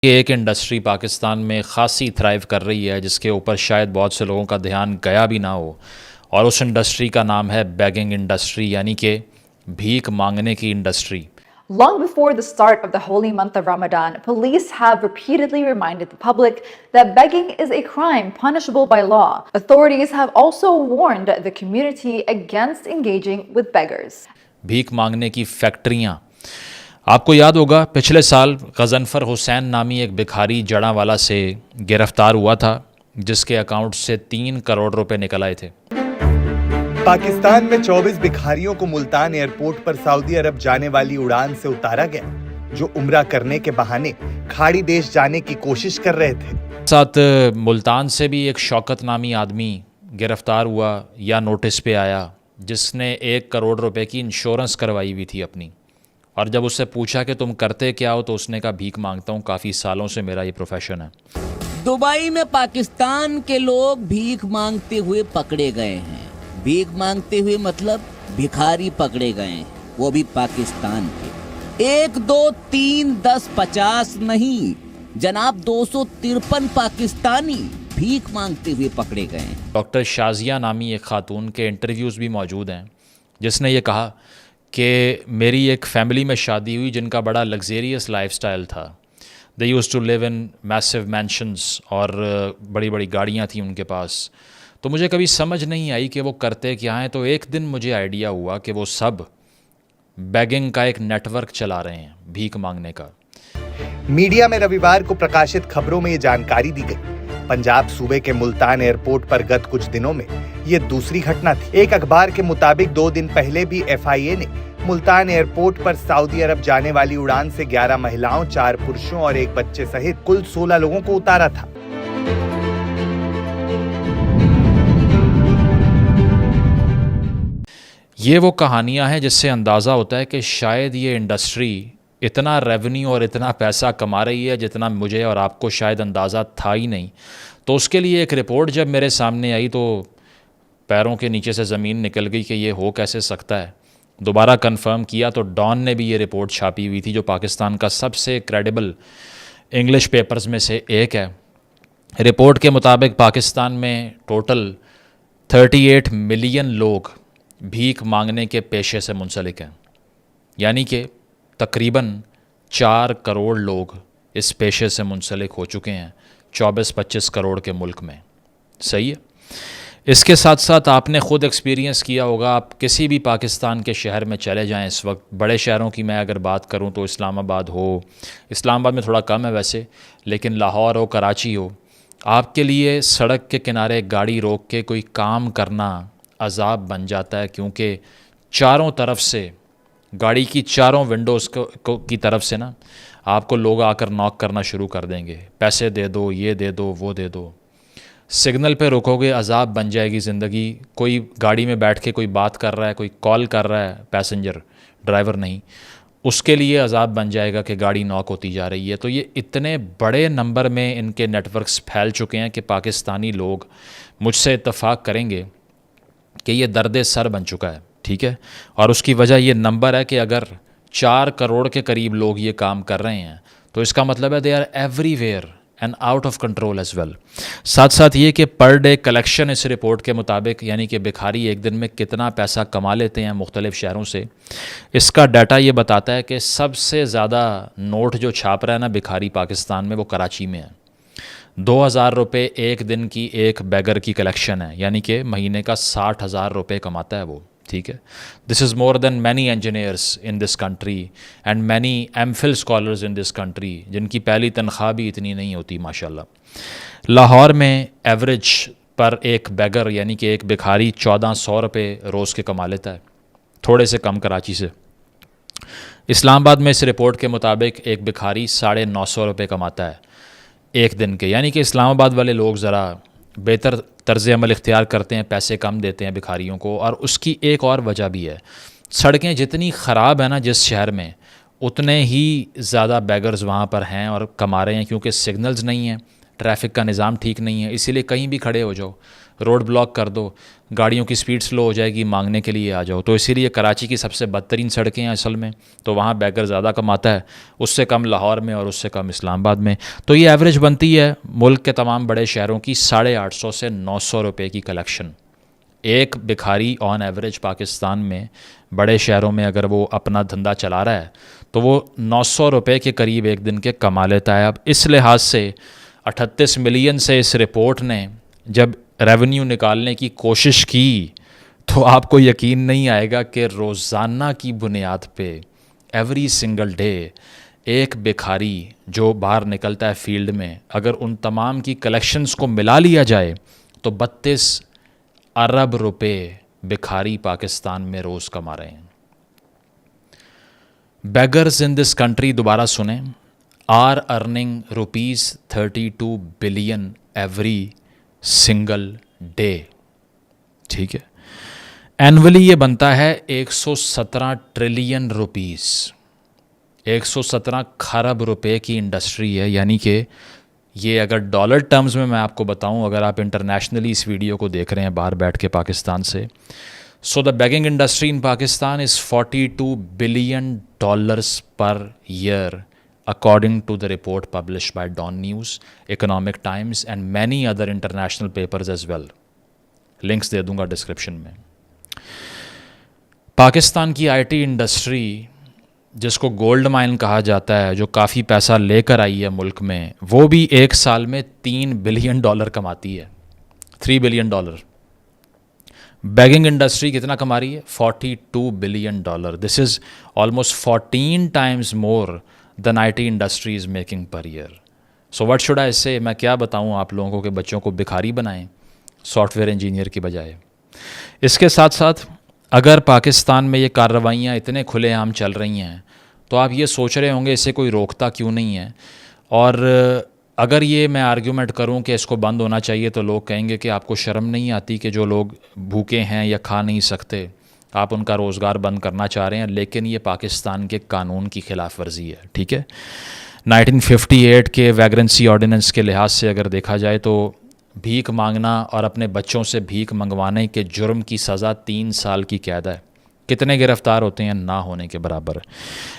ये एक इंडस्ट्री पाकिस्तान में ख़ासी थ्राइव कर रही है जिसके ऊपर शायद बहुत से लोगों का ध्यान गया भी ना हो। और उस इंडस्ट्री का नाम है बेगिंग इंडस्ट्री, यानी कि भीख मांगने की industry. Long before the start of the holy month of Ramadan, police have repeatedly reminded the public that begging is a crime punishable by law. Authorities have also warned the community against engaging with beggars. भीख मांगने की फैक्ट्रियाँ। आपको याद होगा पिछले साल गजनफर हुसैन नामी एक भिखारी जड़ांवाला से गिरफ्तार हुआ था जिसके अकाउंट से 3 करोड़ रुपए निकल आए थे। पाकिस्तान में 24 भिखारियों को मुल्तान एयरपोर्ट पर सऊदी अरब जाने वाली उड़ान से उतारा गया, जो उम्रा करने के बहाने खाड़ी देश जाने की कोशिश कर रहे थे। साथ मुल्तान से भी एक शौकत नामी आदमी गिरफ्तार हुआ या नोटिस पे आया जिसने 1 करोड़ रुपए की इंश्योरेंस करवाई हुई थी अपनी। और जब उससे पूछा कि तुम करते क्या हो तो उसने कहा भीख मांगता हूँ, काफ़ी सालों से मेरा ये प्रोफेशन है। दुबई में पाकिस्तान के लोग भीख मांगते हुए पकड़े गए हैं। भीख मांगते हुए मतलब भिखारी पकड़े गए हैं, वो भी पाकिस्तान के। 1, 2, 3, 10, 50 नहीं जनाब, 253 पाकिस्तानी भीख मांगते हुए पकड़े गए हैं। डॉक्टर शाजिया नामी एक खातून के इंटरव्यूज़ भी मौजूद हैं जिसने ये कहा कि मेरी एक फ़ैमिली में शादी हुई जिनका बड़ा लग्जेरियस लाइफस्टाइल था। They use to live in massive mansions और बड़ी बड़ी गाड़ियाँ थी उनके पास। तो मुझे कभी समझ नहीं आई कि वो करते क्या हैं। तो एक दिन मुझे आइडिया हुआ कि वो सब बेगिंग का एक नेटवर्क चला रहे हैं, भीख मांगने का। मीडिया में रविवार को प्रकाशित खबरों में ये जानकारी दी गई। पंजाब सूबे के मुल्तान एयरपोर्ट पर गत कुछ दिनों में ये दूसरी घटना थी। एक अखबार के मुताबिक 2 दिन पहले भी FIA ने मुल्तान एयरपोर्ट पर सऊदी अरब जाने वाली उड़ान से 11 महिलाओं, 4 पुरुषों और 1 बच्चे सहित कुल 16 लोगों को उतारा था। ये वो कहानियाँ हैं जिससे अंदाज़ा होता है कि शायद ये इंडस्ट्री इतना रेवेन्यू और इतना पैसा कमा रही है जितना मुझे और आपको शायद अंदाज़ा था ही नहीं। तो उसके लिए एक रिपोर्ट जब मेरे सामने आई तो पैरों के नीचे से ज़मीन निकल गई कि ये हो कैसे सकता है। दोबारा कंफर्म किया तो डॉन ने भी ये रिपोर्ट छापी हुई थी, जो पाकिस्तान का सबसे क्रेडिबल इंग्लिश पेपर्स में से एक है। रिपोर्ट के मुताबिक पाकिस्तान में टोटल 38 मिलियन लोग भीख मांगने के पेशे से मुंसलिक हैं, यानी कि तकरीबन 4 करोड़ लोग इस पेशे से मुंसलिक हो चुके हैं 24-25 करोड़ के मुल्क में। सही है। इसके साथ साथ आपने ख़ुद एक्सपीरियंस किया होगा, आप किसी भी पाकिस्तान के शहर में चले जाएं इस वक्त। बड़े शहरों की मैं अगर बात करूं तो इस्लामाबाद हो, इस्लामाबाद में थोड़ा कम है वैसे, लेकिन लाहौर हो, कराची हो, आपके लिए सड़क के किनारे गाड़ी रोक के कोई काम करना अजाब बन जाता है, क्योंकि चारों तरफ से गाड़ी की चारों विंडोज़ की तरफ से ना आपको लोग आकर नॉक करना शुरू कर देंगे, पैसे दे दो, ये दे दो, वो दे दो। सिग्नल पे रुकोगे अजाब बन जाएगी ज़िंदगी। कोई गाड़ी में बैठ के कोई बात कर रहा है, कोई कॉल कर रहा है, पैसेंजर, ड्राइवर नहीं, उसके लिए अजाब बन जाएगा कि गाड़ी नॉक होती जा रही है। तो ये इतने बड़े नंबर में इनके नेटवर्क्स फैल चुके हैं कि पाकिस्तानी लोग मुझसे इत्तफाक करेंगे कि ये दर्द सर बन चुका है। ठीक है। और उसकी वजह ये नंबर है कि अगर 4 करोड़ के करीब लोग ये काम कर रहे हैं तो इसका मतलब है they are everywhere and out of control as well. साथ साथ ये कि पर डे कलेक्शन इस रिपोर्ट के मुताबिक, यानी कि भिखारी एक दिन में कितना पैसा कमा लेते हैं मुख्तलिफ शहरों से, इसका डाटा ये बताता है कि सबसे ज़्यादा नोट जो छाप रहा है ना भिखारी पाकिस्तान में, वो कराची में है। 2000 रुपये एक दिन की एक बैगर की कलेक्शन है, यानी कि महीने का 60,000 रुपये कमाता है वो। ठीक है। This is more than many engineers in this country and many MPhil scholars in this country, जिनकी पहली तनख्वाह भी इतनी नहीं होती माशाल्लाह। लाहौर में एवरेज पर एक बैगर यानी कि एक भिखारी 1400 रुपये रोज़ के कमा लेता है, थोड़े से कम कराची से। इस्लामाबाद में इस रिपोर्ट के मुताबिक एक भिखारी 950 रुपये कमाता है एक दिन के, यानी कि इस्लामाबाद वाले लोग ज़रा बेहतर तर्ज़ अमल इख्तियार करते हैं, पैसे कम देते हैं भिखारियों को। और उसकी एक और वजह भी है, सड़कें जितनी ख़राब है ना जिस शहर में, उतने ही ज़्यादा बैगर्स वहाँ पर हैं और कमा रहे हैं, क्योंकि सिग्नल्स नहीं हैं, ट्रैफिक का निज़ाम ठीक नहीं है, इसीलिए कहीं भी खड़े हो जाओ, रोड ब्लॉक कर दो, गाड़ियों की स्पीड स्लो हो जाएगी, मांगने के लिए आ जाओ। तो इसीलिए कराची की सबसे बदतरीन सड़कें हैं असल में, तो वहाँ बैगर ज़्यादा कमाता है, उससे कम लाहौर में और उससे कम इस्लामाबाद में। तो ये एवरेज बनती है मुल्क के तमाम बड़े शहरों की 850 से 900 रुपये की कलेक्शन। एक भिखारी ऑन एवरेज पाकिस्तान में बड़े शहरों में अगर वो अपना धंधा चला रहा है तो वो 900 रुपये के करीब एक दिन के कमा लेता है। अब इस लिहाज से 38 मिलियन से इस रिपोर्ट ने जब रेवेन्यू निकालने की कोशिश की तो आपको यकीन नहीं आएगा कि रोज़ाना की बुनियाद पे एवरी सिंगल डे एक भिखारी जो बाहर निकलता है फील्ड में, अगर उन तमाम की कलेक्शंस को मिला लिया जाए तो 32 अरब रुपए भिखारी पाकिस्तान में रोज़ कमा रहे हैं। बेगर्स इन दिस कंट्री, दोबारा सुने, are earning ₹32 billion every single day. ठीक है, एनुअली ये बनता है 117 ट्रिलियन रुपीस, 117 खरब रुपए की इंडस्ट्री है। यानी कि ये अगर डॉलर टर्म्स में मैं आपको बताऊं, अगर आप इंटरनेशनली इस वीडियो को देख रहे हैं बाहर बैठ के पाकिस्तान से, so the begging industry in Pakistan is $42 billion per year according to the report published by Dawn News, Economic Times and many other international papers as well. Links दे दूंगा डिस्क्रिप्शन में। पाकिस्तान की आईटी इंडस्ट्री, जिसको गोल्ड माइन कहा जाता है, जो काफ़ी पैसा लेकर आई है मुल्क में, वो भी एक साल में $3 बिलियन कमाती है, $3 बिलियन। बैगिंग इंडस्ट्री कितना कमा रही है? $42 billion. This is almost 14 times more than IT industry is making per year. So what should I say? मैं क्या बताऊँ आप लोगों को कि बच्चों को भिखारी बनाएं सॉफ्टवेयर इंजीनियर की बजाय। इसके साथ साथ अगर पाकिस्तान में ये कार्रवाइयाँ इतने खुलेआम चल रही हैं तो आप ये सोच रहे होंगे इसे कोई रोकता क्यों नहीं है। और अगर ये मैं आर्ग्यूमेंट करूं कि इसको बंद होना चाहिए तो लोग कहेंगे कि आपको शर्म नहीं आती कि जो लोग भूखे हैं या खा नहीं सकते आप उनका रोज़गार बंद करना चाह रहे हैं। लेकिन ये पाकिस्तान के कानून की खिलाफ वर्जी है। ठीक है, 1958 के वैग्रेंसी ऑर्डिनेंस के लिहाज से अगर देखा जाए तो भीख मांगना और अपने बच्चों से भीख मंगवाने के जुर्म की सज़ा 3 साल की कैद है। कितने गिरफ्तार होते हैं? ना होने के बराबर।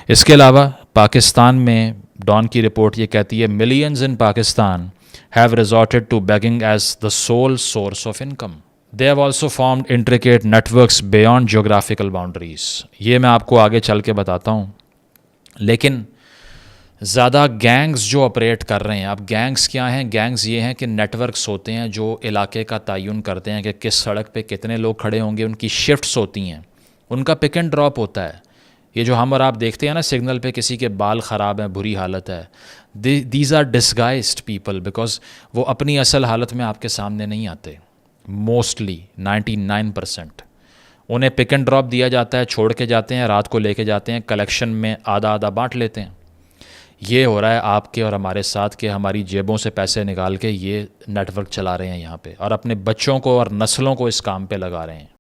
इसके अलावा पाकिस्तान में डॉन की रिपोर्ट ये कहती है millions in Pakistan have resorted to begging as the sole source of income. They have also formed intricate networks beyond geographical boundaries. ये मैं आपको आगे चल के बताता हूँ। लेकिन ज़्यादा गैंग्स जो ऑपरेट कर रहे हैं, अब गैंग्स क्या हैं? गैंग्स ये हैं कि नेटवर्क्स होते हैं जो इलाके का तयन करते हैं कि किस सड़क पे कितने लोग खड़े होंगे। उनकी शिफ्ट्स होती हैं, उनका पिक एंड ड्रॉप होता है। ये जो हम और आप देखते हैं ना सिग्नल पे किसी के बाल ख़राब हैं, बुरी हालत है, these are disguised people because वो अपनी असल हालत में आपके सामने नहीं आते। मोस्टली 99% उन्हें पिक एंड ड्रॉप दिया जाता है, छोड़ के जाते हैं, रात को लेके जाते हैं, कलेक्शन में आधा आधा बांट लेते हैं। ये हो रहा है आपके और हमारे साथ के हमारी जेबों से पैसे निकाल के ये नेटवर्क चला रहे हैं यहाँ पे और अपने बच्चों को और नस्लों को इस काम पे लगा रहे हैं।